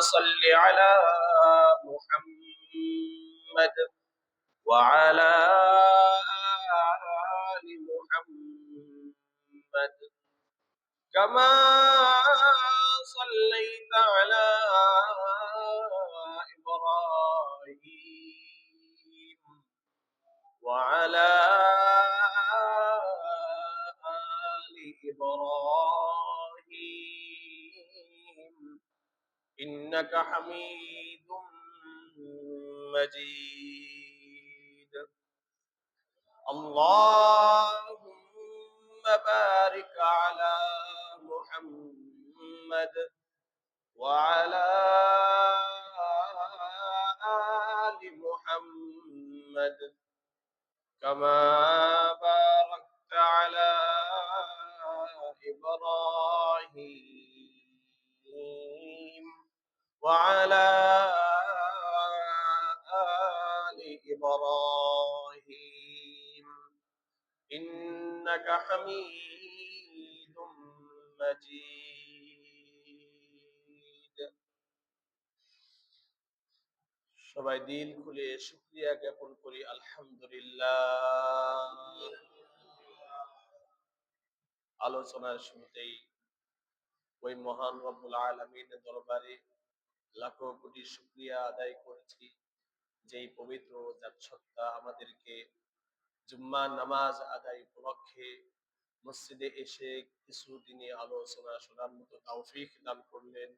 صل على محمد وعلى آل محمد كما صليت على إبراهيم وعلى آل إبراهيم إنك حميد مجيد. اللهم بارك على محمد وعلى آل محمد كما باركت على إبراهيم وعلى آل إبراهيم إنك حميد مجيد. সবাই দিল খুলে শুকরিয়া জ্ঞাপন করি আলহামদুলিল্লাহ। আলোচনার শুরুতেই ওই মহান রব্বুল আলামিনের দরবারে লাখো কোটি শুকরিয়া আদায় করেছি, যেই পবিত্র জাতসত্তা আমাদেরকে জুম্মা নামাজ আদায় উপলক্ষে মসজিদে এসে কিছু দিনে আলোচনা শোনার মতো তৌফিক দান করলেন।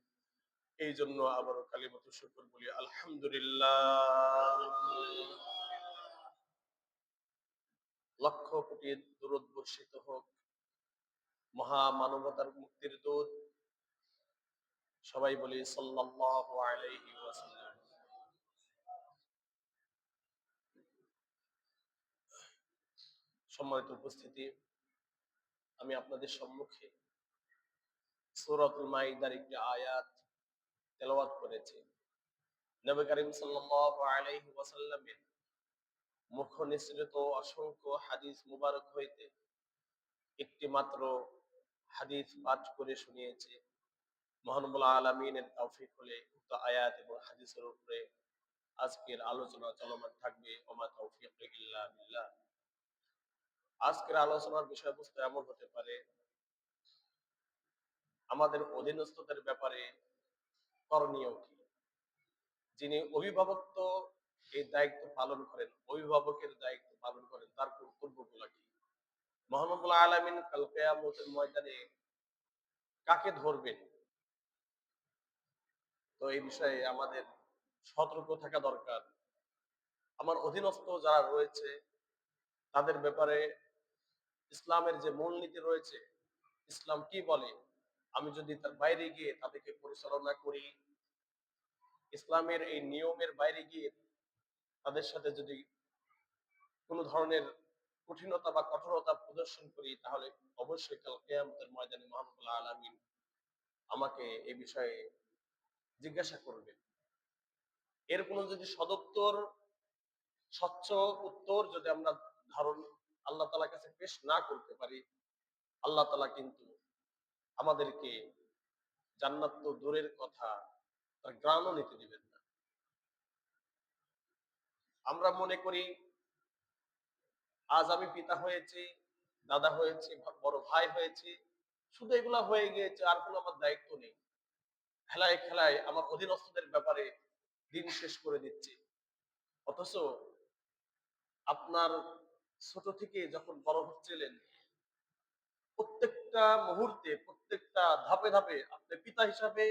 এই জন্য আবারও কালিমাতু শুকর বলি আলহামদুলিল্লাহ। লক্ষ কোটি দরুদ বর্ষিত হোক মহা মানবতার মুক্তির দূত, সবাই বলি সাল্লাল্লাহু আলাইহি ওয়াসাল্লাম। সম্মানিত উপস্থিতি, আমি আপনাদের সম্মুখে সূরাতুল মাইদার একটি আয়াত তেলাওয়াত করেছি। নবী করিম সাল্লাল্লাহু আলাইহি ওয়াসাল্লামের মুখ নিঃসৃত অসংখ্য হাদিস মুবারক হইতে একটি মাত্র হাদিস পাঠ করে শুনিয়েছি। মহানবুল আলামিনের তৌফিক হলে উক্ত আয়াত এবং হাদিসের উপরে আজকের আলোচনা চলমান থাকবে। ওমা তৌফিক ইল্লা বিল্লাহ। আজকের আলোচনার বিষয়বস্তু এমন হতে পারে, আমাদের অধীনস্থদের ব্যাপারে করণীয় কি, যিনি অভিভাবকত্ব এই দায়িত্ব পালন করেন, অভিভাবকের দায়িত্ব পালন করেন, তার কর্তব্যগুলো কি। মহানবুল আলামিন কাল কিয়ামতের ময়দানে কাকে ধরবেন, তো এই বিষয়ে আমাদের সতর্ক থাকা দরকার। আমার অধীনস্থ যারা রয়েছে তাদের ব্যাপারে ইসলামের যে মূলনীতি রয়েছে, ইসলাম কি বলে, আমি যদি তার বাইরে গিয়ে তাদেরকে পরিচালনা করি, ইসলামের এই নিয়মের বাইরে গিয়ে তাদের সাথে যদি কোনো ধরনের কঠিনতা বা কঠোরতা প্রদর্শন করি, তাহলে অবশ্যই কাল কিয়ামতের ময়দানে মহানবুল আলামিন আমাকে এই বিষয়ে জিজ্ঞাসা করবেন। এর কোনো যদি সদুত্তর, স্বচ্ছ উত্তর যদি আমরা ধারণ আল্লাহ তাআলার কাছে পেশ না করতে পারি, আল্লাহ তাআলা কিন্তু আমাদেরকে জান্নাত তো দূরের কথা, তার গ্রাণও নিতে দিবেন না। আমরা মনে করি আজ আমি পিতা হয়েছি, দাদা হয়েছি, বড় ভাই হয়েছি, শুধু এগুলা হয়ে গিয়েছে, আর কোনো আমার দায়িত্ব নেই। খেলায় খেলায় আমার অধীনস্থদের ব্যাপারে দিন শেষ করে দিচ্ছি। অথচ আপনার ছোট থেকে যখন বড় হচ্ছিলেন, প্রত্যেকটা মুহূর্তে, প্রত্যেকটা ধাপে ধাপে আপনি পিতা হিসাবে,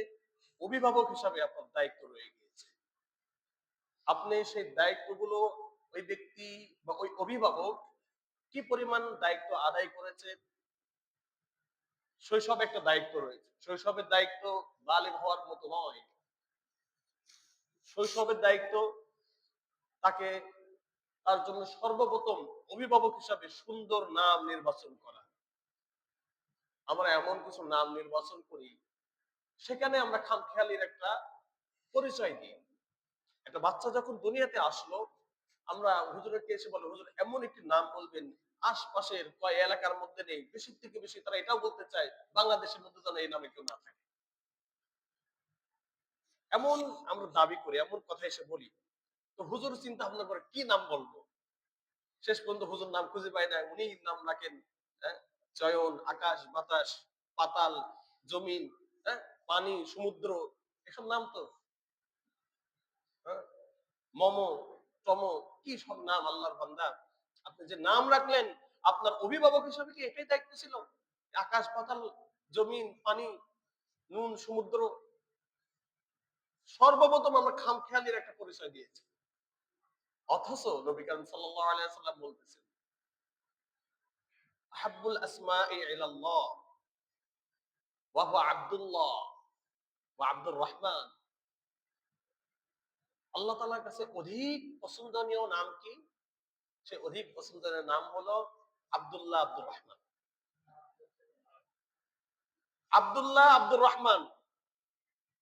অভিভাবক হিসাবে আপনার দায়িত্ব রয়ে গিয়েছে। আপনি সেই দায়িত্বগুলো, ওই ব্যক্তি বা ওই অভিভাবক কি পরিমাণ দায়িত্ব আদায় করেছে। শৈশবে একটা দায়িত্ব রয়েছে, শৈশবের দায়িত্ব বালেগ হওয়ার মতো নয়। শৈশবের দায়িত্ব তাকে, তার জন্য সর্বপ্রথম অভিভাবক হিসাবে সুন্দর নাম নির্বাচন করা। আমরা এমন কিছু নাম নির্বাচন করি, সেখানে আমরা খামখেয়ালির একটা পরিচয় দিই। একটা বাচ্চা যখন দুনিয়াতে আসলো, আমরা হুজুরকে এসে বলে, হুজুর এমন একটি নাম বলবেন আশপাশের কয় এলাকার মধ্যে নেই, বেশি থেকে বেশি তারা এটাও বলতে চায় বাংলাদেশের মধ্যে যেন এই নামে কেউ না থাকে। এমন আমরা দাবি করি, এমন কথা এসে বলি, তো হুজুর চিন্তা ভাবনা করে কি নাম বলবো। শেষ পর্যন্ত হুজুর নাম খুঁজে পায় না, উনি নাম রাখেন চয়ন, আকাশ বাতাস, পাতাল, জমিন, হ্যাঁ, পানি, সমুদ্র, এসব নাম তো হ্যাঁ, মম, টম, কি সব নাম আল্লাহর বান্দা। আপনি যে নাম রাখলেন, আপনার অভিভাবক হিসাবে কি এটাই দায়িত্ব ছিল? আকাশ পাতাল, জমিন, পানি, নুন, সমুদ্র, সর্বপ্রথম আমরা খামখেয়ালির একটা পরিচয় দিয়েছি। অথচ নবী করিম সাল্লাল্লাহু আলাইহি ওয়াসাল্লাম বলতেছেন, আহাব্বুল আসমাই ইলাল্লাহ ওয়া হুয়া আব্দুল্লাহ ওয়া আব্দুর রহমান। আল্লাহ তাআলার কাছে অধিক পছন্দনীয় নাম কি? সে অধিক পছন্দনীয় নাম হলো আব্দুল্লাহ, আব্দুর রহমান। আব্দুল্লাহ, আব্দুর রহমান,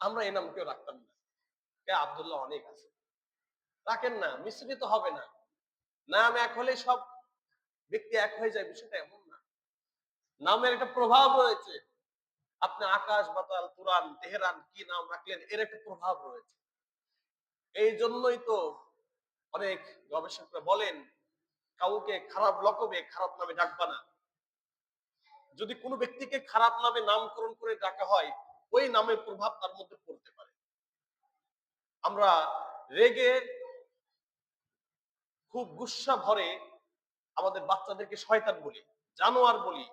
আমরা এই নাম কেউ রাখতাম না। কে আব্দুল্লাহ অনেক আছে, রাখেন না, মিশ্রিত হবে না। নাম এক হলে সব ব্যক্তি এক হয়ে যায়, বিষয়টা এমন না। নামের একটা প্রভাব রয়েছে। আপনি আকাশ বাতাল তুরান তেহরান কি নাম রাখলেন, এর একটা প্রভাব রয়েছে। এই জন্যই তো অনেক গবেষকরা বলেন, কাউকে খারাপ লকবে খারাপ নামে ডাকবা না। যদি কোনো ব্যক্তিকে খারাপ নামে নামকরণ করে ডাকা হয়, ওই নামের প্রভাব তার মধ্যে পড়তে পারে। আমরা রেগে খুব গুসা ভরে আমাদের বাচ্চাদেরকে শয়তান বলি, জানোয়ার বলি,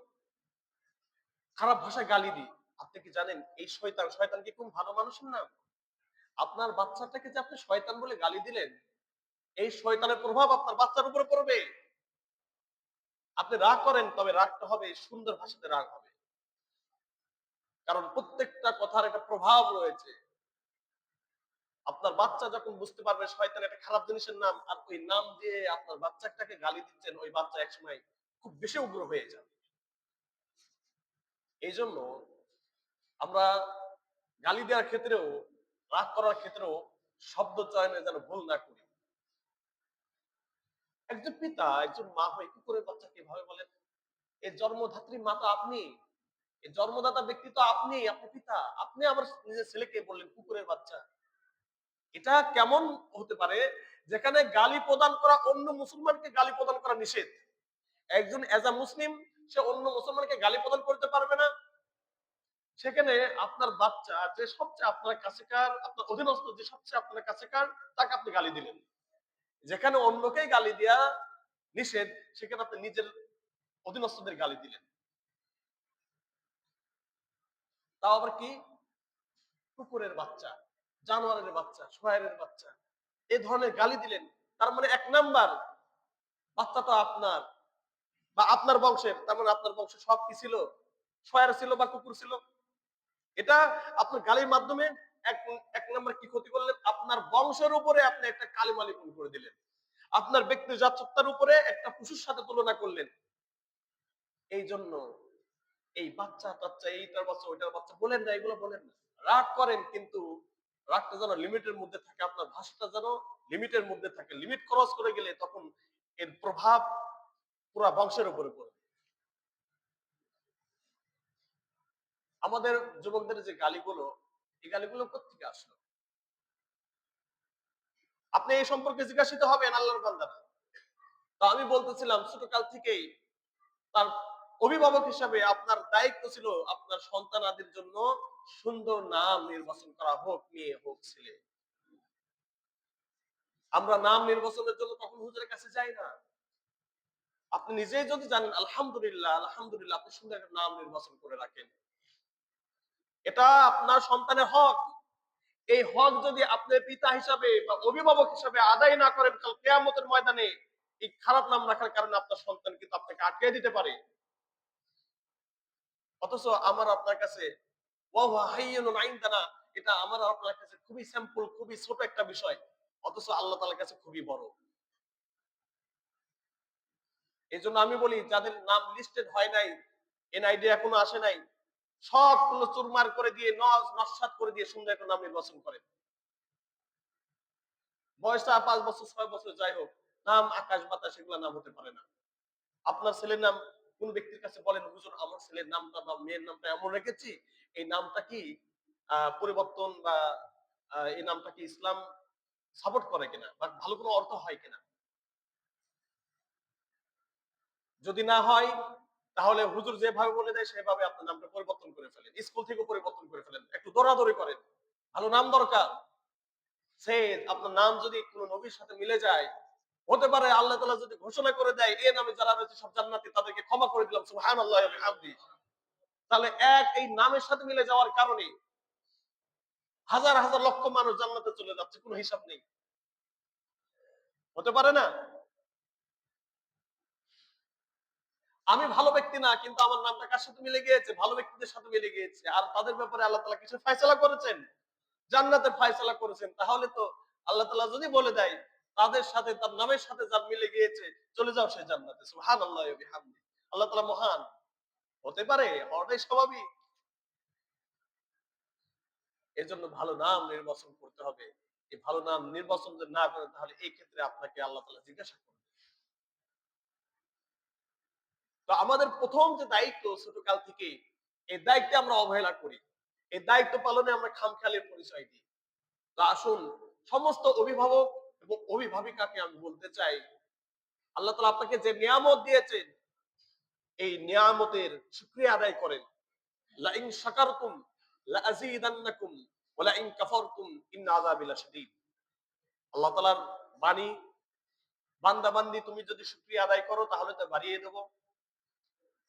খারাপ ভাষায় গালি দিই। আপনি কি জানেন এই শয়তান, শয়তান কি কোন ভালো মানুষের নাম? আপনার বাচ্চাটাকে যে আপনি শয়তান বলে গালি দিলেন, এই শয়তানের প্রভাব আপনার বাচ্চার উপরে পড়বে। আপনি রাগ করেন, তবে রাগটা হবে সুন্দর ভাষাতে রাগ হবে, কারণ প্রত্যেকটা কথার একটা প্রভাব রয়েছে। আপনার বাচ্চা যখন বুঝতে পারবে শয়তান একটা খারাপ জিনিসের নাম, আর ওই নাম দিয়ে আপনার বাচ্চাটাকে গালি দিচ্ছেন, ওই বাচ্চা একসময় খুব বেশি উগ্র হয়ে যাবে। এই জন্য আমরা গালি দেওয়ার ক্ষেত্রেও, রাগ করার ক্ষেত্রেও শব্দ চয়নে যেন ভুল না করি। একজন পিতা, একজন মা হয়ে কুকুরের বাচ্চাকে এভাবে বলেন, এর জন্মধাত্রী মা তো আপনি, এই জন্মদাতা ব্যক্তি তো আপনি, আপনি পিতা, আপনি আমার নিজের ছেলেকে বললেন কুকুরের বাচ্চা। এটা কেমন হতে পারে, যেখানে গালি প্রদান করা, অন্য মুসলমানকে গালি প্রদান করা নিষেধ। একজন এজ আ মুসলিম, সে অন্য মুসলমানকে গালি প্রদান করতে পারবে না। সেখানে আপনার বাচ্চা যে সবচেয়ে আপনার কাছেকার, আপনার অধীনস্থ যে সবচেয়ে আপনার কাছেকার, তাকে আপনি গালি দিলেন। যেখানে অন্যকেই গালি দেয়া নিষেধ, সেখানে আপনি নিজের অধীনস্থদের গালি দিলেন। তাও আবার কি? কুকুরের বাচ্চা, জানোয়ারের বাচ্চা, শোয়ারের বাচ্চা, এই ধরনের গালি দিলেন। তার মানে এক নাম্বার, বাচ্চা তো আপনার বা আপনার বংশের, তার মানে আপনার বংশে সব কি ছিল? শোয়ার ছিল বা কুকুর ছিল। এটা আপনার গালির মাধ্যমে এক এক নাম্বার কি ক্ষতি করলেন? আপনার বংশের উপরে আপনি একটা কালিমা লিপন করে দিলেন। আপনার ব্যক্তি জাতসত্তার উপরে একটা পশুর সাথে তুলনা করলেন। এই জন্য এই বাচ্চা টাচ্চা, এইটার বাচ্চা ওইটার বাচ্চা বলেন না, এগুলো বলেন না। রাগ করেন, কিন্তু রাগটা যেন লিমিটের মধ্যে থাকে, আপনার ভাষাটা যেন লিমিটের মধ্যে থাকে। লিমিট ক্রস করে গেলে তখন এর প্রভাব পুরা বংশের উপরে পড়ে। আমাদের যুবকদের যে গালিগুলো, এই গালিগুলো কোত্থেকে আসলো? আপনি এই সম্পর্কে জিজ্ঞাসিত হবেন আল্লাহর বান্দারা। তো আমি বলতেছিলাম, ছোটকাল থেকেই তার অভিভাবক হিসাবে আপনার দায়িত্ব ছিল আপনার সন্তানাদির জন্য সুন্দর নাম নির্বাচন করা, হোক মেয়ে হোক ছেলে। আমরা নাম নির্বাচনের জন্য কখন হুজুরের কাছে যাই না। আপনি নিজেই যদি জানেন আলহামদুলিল্লাহ, আলহামদুলিল্লাহ, আপনি সুন্দর একটা নাম নির্বাচন করে রাখেন। এটা আপনার সন্তানের হক। এই হক যদি আপনি পিতা হিসাবে বা অভিভাবক হিসাবে আদায় না করেন, কাল কিয়ামতের ময়দানে এই খারাপ নাম রাখার কারণে আপনার সন্তান কিন্তু আপনাকে আটকে দিতে পারে। অথচ আমার আপনার কাছে এটা আমার আপনার কাছে খুবই সিম্পল, খুবই ছোট একটা বিষয়, অথচ আল্লাহ তাআলার কাছে খুবই বড়। এই জন্য আমি বলি, যাদের নাম লিস্টেড হয় নাই, এনআইডি এখনো আসে নাই, সবগুলো চুরমার করে দিয়ে, নস্যাৎ করে দিয়ে সুন্দর একটা নাম নির্বাচন করেন। বয়সটা 5 বছর 6 বছর যাই হোক, নাম আকাশ বাতাস এগুলো নাম হতে পারে না। আপনার ছেলের নাম কোন ব্যক্তির কাছে বলেন, হুজুর আমার ছেলের নামটা বা মেয়ের নামটা এমন রেখেছি, এই নামটা কি পরিবর্তন বা এই নামটা কি ইসলাম সাপোর্ট করে কিনা বা ভালো কোনো অর্থ হয় কিনা। যদি না হয় তাহলে হুজুর যেভাবে বলে দেয় সেভাবে আপনার নামটা পরিবর্তন করে ফেলেন, স্কুল থেকে পরিবর্তন করে ফেলেন, একটু দৌড়াদৌড়ি করেন। ভালো নাম দরকার। সে আপনার নাম যদি কোনো নবীর সাথে মিলে যায়, হতে পারে আল্লাহ তাআলা যদি ঘোষণা করে দেয় এই নামে যারা রয়েছে সব জান্নাতি, তাদেরকে ক্ষমা করে দিলাম, সুবহানাল্লাহি ওয়া বিহামদিহি। তাহলে এই নামের সাথে মিলে যাওয়ার কারণে হাজার হাজার লক্ষ মানুষ জান্নাতে চলে যাচ্ছে, কোনো হিসাব নেই। হতে পারে না? আমি ভালো ব্যক্তি না, কিন্তু আমার নামটা কার সাথে মিলে গিয়েছে? ভালো ব্যক্তিদের সাথে মিলে গিয়েছে। আর তাদের ব্যাপারে আল্লাহ তাআলা কিছু ফয়সালা করেছেন, জান্নাতের ফয়সালা করেছেন। তাহলে তো আল্লাহ তাআলা যদি বলে দেয় তাদের সাথে, তার নামের সাথে যার মিলে গিয়েছে, চলে যাও সেই জান্নাতে। সুবহানাল্লাহি ওয়া বিহামদিহি। আল্লাহ তাআলা মহান। হতে পারে, হওয়াটাই স্বাভাবিক। এজন্য ভালো নাম নির্বাচন করতে হবে। এই ভালো নাম নির্বাচন যদি না করেন তাহলে এই ক্ষেত্রে আপনাকে আল্লাহ তাআলা জিজ্ঞাসা করবেন। তো আমাদের প্রথম যে দায়িত্ব ছোটকাল থেকে, এই দায়িত্বে আমরা অবহেলা করি। এই দায়িত্ব পালনে আমরা খামখেয়ালির পরিচয় দিই। তো আসুন, সমস্ত অভিভাবক এবং অভিভাবিকাকে আমি বলতে চাই, আল্লাহ তাআলা আপনাকে যে নিয়ামত দিয়েছেন, এই নিয়ামতের শুকরিয়া আদায় করেন। লা ইন শাকারতুম লা আযীদান্নাকুম ওয়া লা ইন কাফারতুম ইন্না আযাবি লাশাদীদ। আল্লাহ তাআলার বাণী, বান্দা বান্দি তুমি যদি শুকরিয়া আদায় করো তাহলে তো বাড়িয়ে দেব,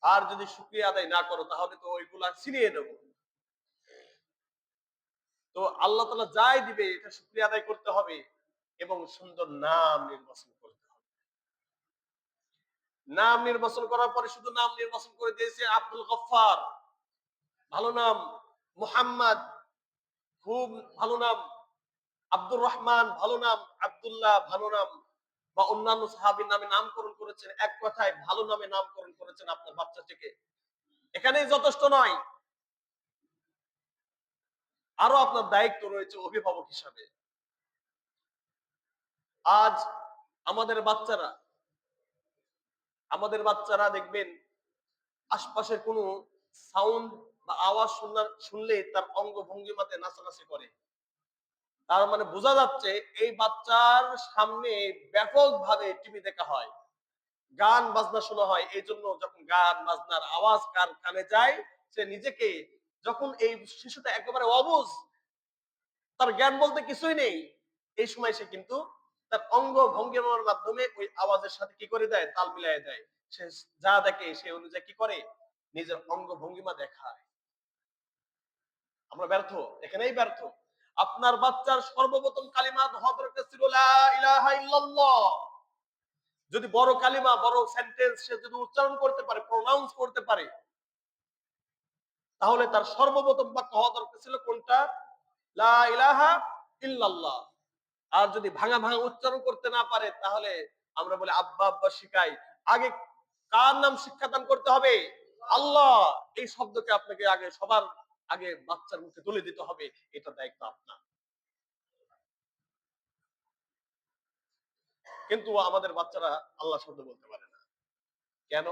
আর যদি শুকরিয়া আদায় না করো তাহলে তো ওইগুলা ছিনিয়ে নেব। তো আল্লাহ তাআলা যাই দিবে এটা শুকরিয়া আদায় করতে হবে এবং সুন্দর নাম নির্বাচন করতে হবে। নাম নির্বাচন করার পরে শুধু নাম নির্বাচন করে দিয়েছে আব্দুল গফফার, ভালো নাম। মুহাম্মদ, খুব ভালো নাম। আব্দুর রহমান, ভালো নাম। আব্দুল্লাহ, ভালো নাম। বা অন্যান্য সাহাবীর নামে নামকরণ করেছেন। এক কথায় ভালো নামে নামকরণ করেছেন আপনার বাচ্চাটিকে। এখানেই যথেষ্ট নয়, আরো আপনার দায়িত্ব রয়েছে অভিভাবক হিসাবে। আজ আমাদের বাচ্চারা আমাদের বাচ্চারা দেখবেন আশপাশের কোনো সাউন্ড বা আওয়াজ শুনলে তার অঙ্গ ভঙ্গিমাতে নাচানাচি করে। তার মানে বোঝা যাচ্ছে এই বাচ্চার সামনে ব্যাপকভাবে টিভি দেখা হয়, গান বাজনা শোনা হয়। এই জন্য যখন গান বাজনার আওয়াজ কার কানে যায়, সে নিজেকে, যখন এই শিশুটা একেবারে অবুঝ, তার জ্ঞান বলতে কিছুই নেই, এই সময় সে কিন্তু তার অঙ্গ ভঙ্গিমার মাধ্যমে ওই আওয়াজের সাথে কি করে দেয়, তাল মিলিয়ে দেয়। সে যা দেখে সে অনুযায়ী কি করে, নিজের অঙ্গ ভঙ্গিমা দেখায়। আমরা ব্যর্থ, এখানেই ব্যর্থ। আপনার বাচ্চার সর্বপ্রথম কালিমা হওয়া দরকার ছিল লা ইলাহা ইল্লাল্লাহ। যদি বড় কালিমা, বড় সেন্টেন্স সে যদি উচ্চারণ করতে পারে, প্রোনাউন্স করতে পারে, তাহলে তার সর্বপ্রথম বাক্য হওয়া দরকার ছিল কোনটা? লা ইলাহা ইল্লাল্লাহ। আর যদি ভাঙা ভাঙা উচ্চারণ করতে না পারে, তাহলে আমরা বলি আব্বা আব্বা শিখাই। আগে কার নাম শিক্ষাদান করতে হবে? আল্লাহ। এই শব্দকে আপনাকে আগে, সবার আগে বাচ্চার মুখে তুলে দিতে হবে। এটা দায়িত্ব আপনার। কিন্তু আমাদের বাচ্চারা আল্লাহ শব্দ বলতে পারে না। কেন?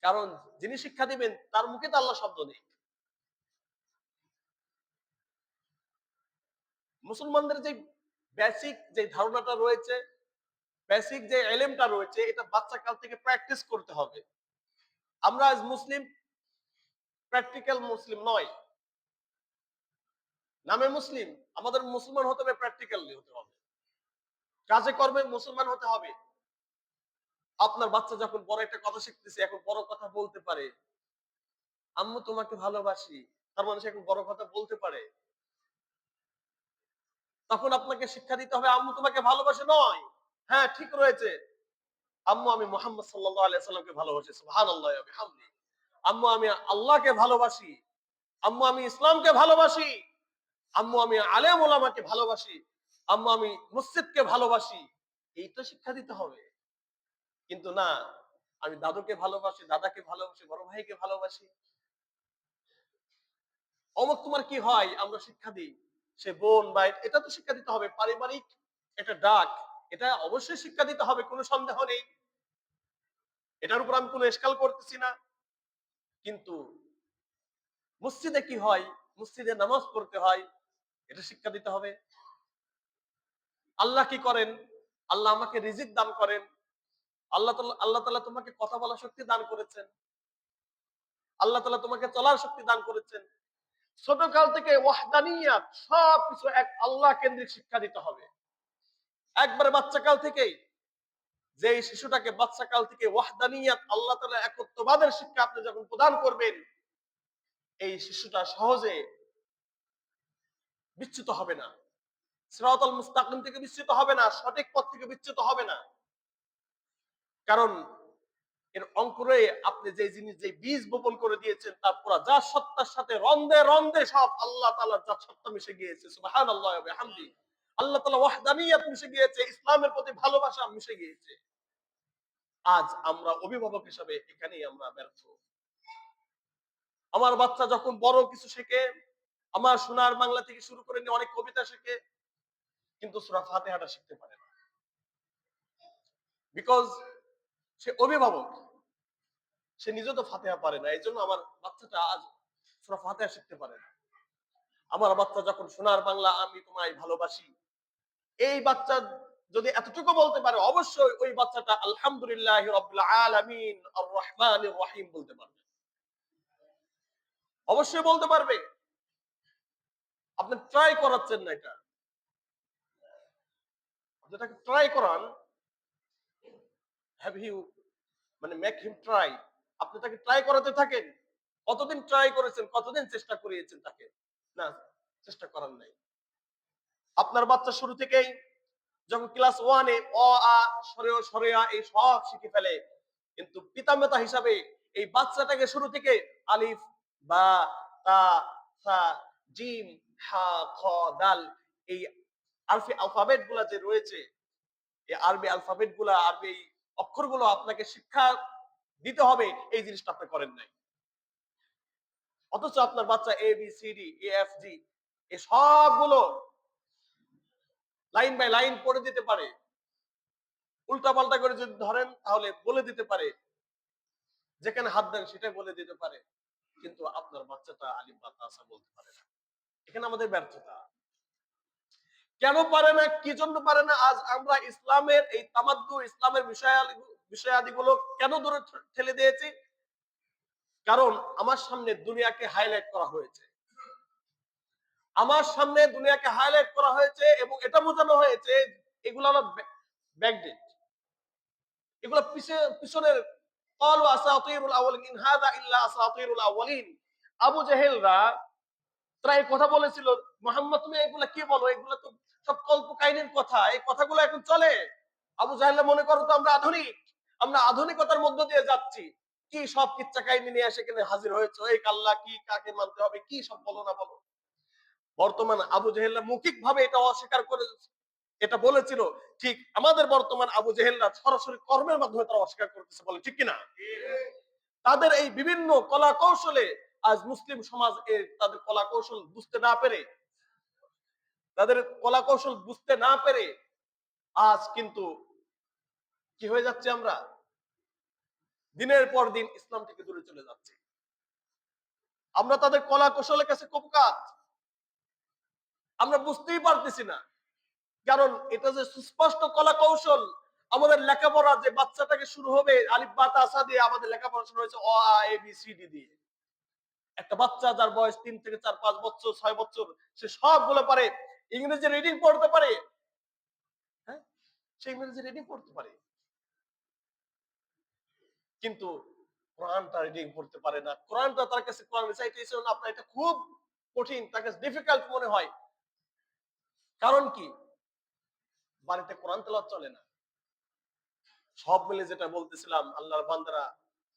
কারণ যিনি শিক্ষা দিবেন তার মুখে তো আল্লাহ শব্দ নেই। মুসলমানদের যে বেসিক যে ধারণাটা রয়েছে, বেসিক যে এলেমটা রয়েছে, এটা বাচ্চা কাল থেকে প্র্যাকটিস করতে হবে। আমরা আজ মুসলিম, প্র্যাকটিক্যাল মুসলিম নয়। নামে মুসলিম, আমাদের মুসলমান হতে হবে, প্র্যাকটিক্যালি হতে হবে, কাজে কর্মে মুসলমান হতে হবে। আপনার বাচ্চা যখন বড় একটা কথা শিখতেছে, এখন বড় কথা বলতে পারে, আম্মু তোমাকে ভালোবাসি, তার মানে সে এখন বড় কথা বলতে পারে। তখন আপনাকে শিক্ষা দিতে হবে আম্মু তোমাকে ভালোবাসে নয়, হ্যাঁ ঠিক রয়েছে, আম্মু আমি মুহাম্মদ সাল্লাল্লাহু আলাইহি সাল্লামকে ভালোবাসি, সুবহানাল্লাহি ওয়া বিহামদিহি। আম্মু আমি আল্লাহকে ভালোবাসি, আম্মু আমি ইসলামকে ভালোবাসি, আম্মু আমি আলেম ওলামাকে ভালোবাসি, আম্মু আমি মসজিদকে ভালোবাসি। এই তো শিক্ষা দিতে হবে। কিন্তু না, আমি দাদুকে ভালোবাসি, দাদাকে ভালোবাসি, বড় ভাইকে ভালোবাসি, অমুক তোমার কি হয়, আমরা শিক্ষা দিই। সে বোন ভাই, এটা তো শিক্ষা দিতে হবে। পারিবারিক একটা ডাক, এটা অবশ্যই শিক্ষা দিতে হবে, কোনো সন্দেহ নেই। এটার উপর আমি কোনো এশকাল করতেছি না। কিন্তু মসজিদে কি হয়, মসজিদে নামাজ পড়তে হয়, এটা শিক্ষা দিতে হবে। আল্লাহ কি করেন? আল্লাহ আমাকে রিজিক দান করেন। আল্লাহ তাআলা তোমাকে কথা বলার শক্তি দান করেছেন। আল্লাহ তাআলা তোমাকে চলার শক্তি দান করেছেন। ছোট কাল থেকে ওয়াহদানিয়াত, সবকিছু এক আল্লাহ কেন্দ্রিক শিক্ষা দিতে হবে। একবারে বাচ্চা কাল থেকেই, যে শিশুটাকে বাচ্চা কাল থেকে ওয়াহদানিয়াত, আল্লাহ তাআলা একত্ববাদের শিক্ষা আপনি যখন প্রদান করবেন, এই শিশুটা সহজে বিচ্যুত হবে না, সিরাতাল মুস্তাকিম থেকে বিচ্যুত হবে না, সঠিক পথ থেকে বিচ্যুত হবে না। কারণ এর অঙ্কুরে আপনি যে জিনিস, যে বীজ বপন করে দিয়েছেন, তার পুরা যা সত্তার সাথে রন্ধে রন্ধে সব আল্লাহ তাআলার যা সত্তা মিশে গিয়েছে। সুবহানাল্লাহ ওয়া বিহামদি। আল্লাহ তাআলা ওয়াহদানিয়াত মিশে গিয়েছে, ইসলামের প্রতি ভালোবাসা মিশে গিয়েছে। আজ আমরা অভিভাবক হিসাবে এখানেই আমরা ব্যর্থ। আমার বাচ্চা যখন বড় কিছু শেখে, আমার সোনার বাংলা থেকে শুরু করে নিয়ে অনেক কবিতা শেখে, কিন্তু সূরা ফাতিহাটা শিখতে পারে না। বিকজ সে অভিভাবক, সে নিজে তো ফাতিহা পারে না। এই জন্য আমার বাচ্চাটা আজ সূরা ফাতিহা শিখতে পারে না। আমার বাচ্চা যখন সোনার বাংলা আমি তোমায় ভালোবাসি, এই বাচ্চা যদি এতটুকু বলতে পারে, অবশ্যই ওই বাচ্চাটা আলহামদুলিল্লাহি রাব্বিল আলামিন আর রহমানির রহিম বলতে পারবে, অবশ্যই বলতে পারবে। আপনি ট্রাই করাচ্ছেন না, এটা যেটাকে ট্রাই করান, হ্যাভ ইউ, মানে মেক হিম ট্রাই, আপনি তাকে ট্রাই করাতে থাকেন। কতদিন ট্রাই করেছেন, কতদিন চেষ্টা করিয়েছেন তাকে? না, চেষ্টা করার নাই। আপনার বাচ্চা শুরু থেকেই যখন ক্লাস 1 এ অ আ সরেয়া এই সব শিখে ফেলে, কিন্তু পিতামাতা হিসাবে এই বাচ্চাটাকে শুরু থেকে আলিফ, বা, তা, সা, জিম, হা, খ, দাল, এই আরবি অ্যালফাবেট গুলা যে রয়েছে, এই আরবি অ্যালফাবেট গুলা, আরবি অক্ষরগুলো আপনাকে শিক্ষা দিতে হবে, এই জিনিসটা আপনি করেন নাই। অথচ আপনার বাচ্চা A B C D E F G এই সবগুলো লাইন বাই লাইন পড়ে দিতে পারে। উল্টা পাল্টা করে যদি ধরেন তাহলে বলে দিতে পারে, যেখানে হাত দেন সেটাই বলে দিতে পারে। কিন্তু আপনার বাচ্চাটা আলিফ বা তা সা বলতে পারে না। এখানে আমাদের ব্যর্থতা। কেন পারে না, কি জন্য পারে না? আজ আমরা ইসলামের এই তামাদ্দু, ইসলামের বিষয়াদিগুলো কেন দূরে ঠেলে দিয়েছি? কারণ আমার সামনে দুনিয়াকে হাইলাইট করা হয়েছে, আমার সামনে দুনিয়াকে হাইলাইট করা হয়েছে, এবং এটা বোঝানো হয়েছে এগুলো হলো ব্যাকডেট, এগুলো পিছনের ক্বালু আসাতিরুল আউয়ালিন ইন হাযা ইল্লা আসাতিরুল আউয়ালিন। আবু জেহেলরা তারা এই কথা বলেছিল, মুহাম্মদ তুমি এগুলা কি বলো, এগুলো তো সব কল্প কাহিনীর কথা, এই কথাগুলো এখন চলে। আবু জাহেল মনে করো তো আমরা আধুনিক, আমরা আধুনিকতার মধ্য দিয়ে যাচ্ছি, কি সব কিচ্ছা কাহিনী নিয়ে এসে এখানে হাজির হয়েছে, এই কাল্লা কি, কাকে মানতে হবে, কি সব বলো না বলো। বর্তমান আবু জেহেলরা মৌখিক ভাবে এটা অস্বীকার করে, এটা বলেছিল, ঠিক আমাদের বর্তমান আবু জেহেলরা সরাসরি কর্মের মাধ্যমে তারা অস্বীকার করতেছে, বলে ঠিক কিনা? তাদের এই বিভিন্ন কলা কৌশলে আজ মুসলিম সমাজ তাদের কলা কৌশল বুঝতে না পেরে, তাদের কলা কৌশল বুঝতে না পেরে আজ কিন্তু কি হয়ে যাচ্ছে, আমরা দিনের পর দিন ইসলাম থেকে দূরে চলে যাচ্ছি। আমরা তাদের কলা কৌশলের কাছে কুপকাত, আমরা বুঝতেই পারতেছি না। কারণ এটা যে সুস্পষ্ট কলা কৌশল, আমাদের লেখাপড়া যে বাচ্চাটাকে শুরু হবে আলিফ বা তা সা দিয়ে, আমাদের লেখাপড়া শুরু হয়েছে অ আ এ বি সি ডি দিয়ে। একটা বাচ্চা যার বয়স 3 থেকে 4 5 বছর 6 বছর, সে সবগুলো পারে। ইংরেজি রিডিং পড়তে পারে, হ্যাঁ, সে ইংরেজি রিডিং পড়তে পারে, কিন্তু কোরআনটা রিডিং পড়তে পারে না। কোরআনটা তার কাছে, কোরআন রিসাইটেশন আপনার এটা খুব কঠিন, তার কাছে ডিফিকাল্ট মনে হয়। কারণ কি? বাড়িতে কোরআন তেলাওয়াত চলে না। সব মিলে যেটা বলতেছিলাম, আল্লাহর বান্দারা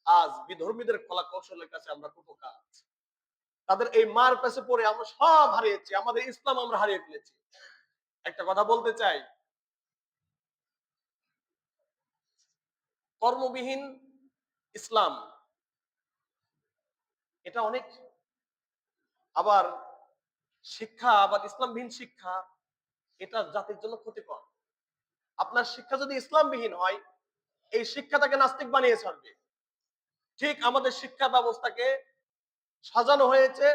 আজ বিধর্মীদের কলা কৌশলের কাছে আমরা কুপকাত। তাদের এই মার কাছে পড়ে আমরা সব হারিয়েছি, আমাদের ইসলাম আমরা হারিয়ে ফেলেছি। একটা কথা বলতে চাই, কর্মবিহীন ইসলাম এটা অনেক, আবার শিক্ষা, আবার ইসলামবিহীন শিক্ষা, এটা জাতির জন্য ক্ষতিকর। আপনার শিক্ষা যদি ইসলামবিহীন হয়, এই শিক্ষাটাকে নাস্তিক বানিয়ে ছাড়বে। ঠিক আমাদের শিক্ষা ব্যবস্থাকে সাজানো হয়েছে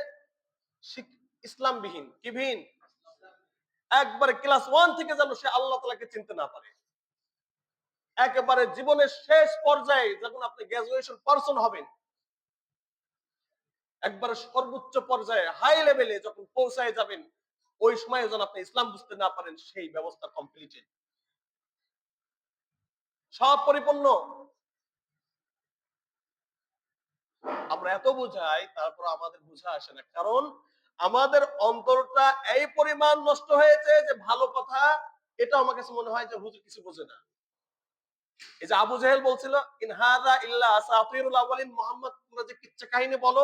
ইসলামবিহীন, কি বিহীন? একবারে ক্লাস 1 থেকে যেন সে আল্লাহ তাআলাকে চিনতে না পারে। একেবারে জীবনের শেষ পর্যায়ে যখন আপনি গ্রাজুয়েশন পারসন হবেন, একবারে সর্বোচ্চ পর্যায়ে হাই লেভেলে যখন পৌঁছায় যাবেন, ওই সময়ে যেন আপনি ইসলাম বুঝতে না পারেন, সেই ব্যবস্থা কমপ্লিটেড, সব পরিপূর্ণ। আমরা এত বুঝাই, তারপর আমাদের বুঝা আসে না, কারণ আমাদের অন্তরটা এই পরিমাণ নষ্ট হয়েছে যে ভালো কথা এটা আমার কাছে মনে হয় যে হুজুর কিছু বোঝে না। এই যে আবু জাহেল বলছিল ইন হাযা ইল্লা আসাতিরুল আওয়ালিন, মুহাম্মদ তোমরা যে কিচ্ছা কাহিনী বলো,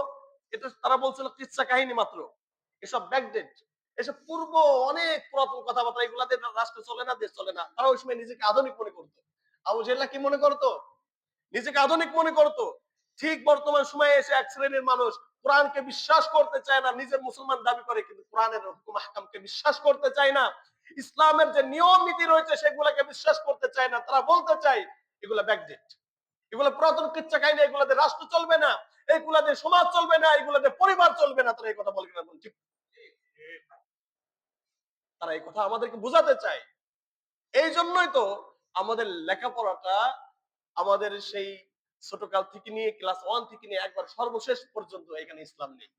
এটা তারা বলছিল কিচ্ছা কাহিনী মাত্র, এসব ব্যাকডেট, এসব পূর্ব অনেক পুরাতন কথাবার্তা, এগুলাতে রাষ্ট্র চলে না, দেশ চলে না। তারা ওই সময় নিজেকে আধুনিক মনে করতো। আবু জাহেল কি মনে করতো? নিজেকে আধুনিক মনে করতো। ঠিক বর্তমান সময়ে এসে এক শ্রেণীর মানুষ কোরআনকে বিশ্বাস করতে চায় না, নিজের মুসলমান দাবি করে কিন্তু কোরআনের হুকুম আহকামকে বিশ্বাস করতে চায় না, ইসলামের যে নিয়ম নীতি রয়েছে সেগুলোকে বিশ্বাস করতে চায় না। তারা বলতে চায় এগুলা ব্যাকডেট, এগুলো পুরাতন কিচ্ছা কাহিনী, এগুলাতে রাষ্ট্র চলবে না, এগুলাতে সমাজ চলবে না, এগুলাতে পরিবার চলবে না। তারা এই কথা বলে কিনা ঠিক? তারা এই কথা আমাদেরকে বোঝাতে চায়। এই জন্যই তো আমাদের লেখাপড়াটা, আমাদের সেই ছোটকাল থেকে নিয়ে ক্লাস 1 থেকে নিয়ে একবার সর্বশেষ পর্যন্ত এখানে ইসলাম নেই।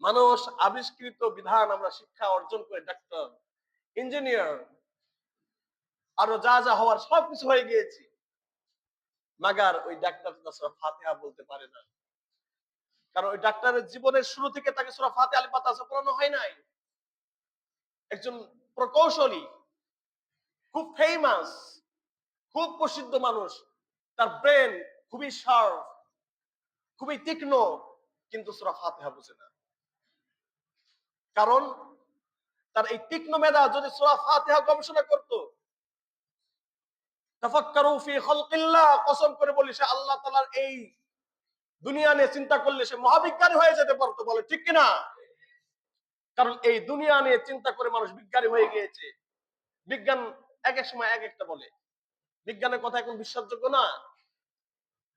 মানুষ আবিষ্কৃত বিধান আমরা শিক্ষা অর্জন করে ডাক্তার, ইঞ্জিনিয়ার, আরো যা যা হওয়ার সবকিছু হয়ে গিয়েছি, মাগার ওই ডাক্তার সূরা ফাতিহা বলতে পারে না। কারণ ওই ডাক্তারের জীবনের শুরু থেকে তাকে সূরা ফাতিহা আলিফ বা তাসা পড়ানো হয় নাই। একজন প্রকৌশলী, খুব ফেমাস, খুব প্রসিদ্ধ মানুষ, তার ব্রেন খুবই শার্প, খুবই তীক্ষ্ণ, কিন্তু সূরা ফাতিহা বুঝে না। কারণ তার এই তীক্ষ্ণ মেধা যদি সূরা ফাতিহা গবেষণা করত, তাফাক্কারু ফি খালকিল্লাহ, কসম করে বলি সে আল্লাহ তাআলার এই দুনিয়া নিয়ে চিন্তা করলে সে মহাবিজ্ঞানী হয়ে যেতে পারতো। বলে ঠিক কিনা? কারণ এই দুনিয়া নিয়ে চিন্তা করে মানুষ বিজ্ঞানী হয়ে গিয়েছে। বিজ্ঞান এক এক সময় এক একটা বলে, বিজ্ঞানের কথা এখন বিশ্বাসযোগ্য না।